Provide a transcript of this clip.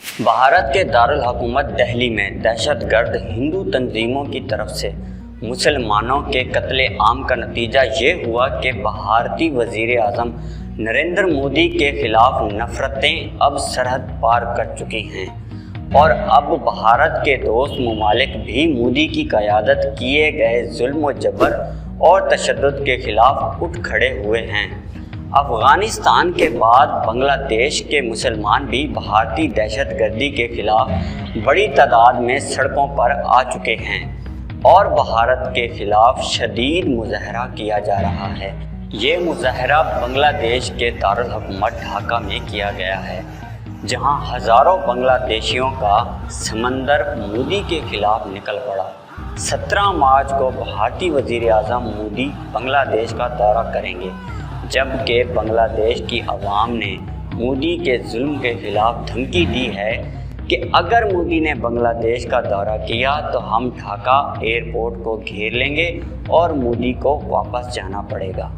بھارت کے دارالحکومت دہلی میں دہشت گرد ہندو تنظیموں کی طرف سے مسلمانوں کے قتل عام کا نتیجہ یہ ہوا کہ بھارتی وزیر اعظم نریندر مودی کے خلاف نفرتیں اب سرحد پار کر چکی ہیں اور اب بھارت کے دوست ممالک بھی مودی کی قیادت کیے گئے ظلم و جبر اور تشدد کے خلاف اٹھ کھڑے ہوئے ہیں۔ افغانستان کے بعد بنگلہ دیش کے مسلمان بھی بھارتی دہشت گردی کے خلاف بڑی تعداد میں سڑکوں پر آ چکے ہیں اور بھارت کے خلاف شدید مظاہرہ کیا جا رہا ہے۔ یہ مظاہرہ بنگلہ دیش کے دارالحکومت ڈھاکہ میں کیا گیا ہے، جہاں ہزاروں بنگلہ دیشیوں کا سمندر مودی کے خلاف نکل پڑا۔ 17 مارچ کو بھارتی وزیر اعظم مودی بنگلہ دیش کا دورہ کریں گے، جبکہ بنگلہ دیش کی عوام نے مودی کے ظلم کے خلاف دھمکی دی ہے کہ اگر مودی نے بنگلہ دیش کا دورہ کیا تو ہم ڈھاکہ ایئرپورٹ کو گھیر لیں گے اور مودی کو واپس جانا پڑے گا۔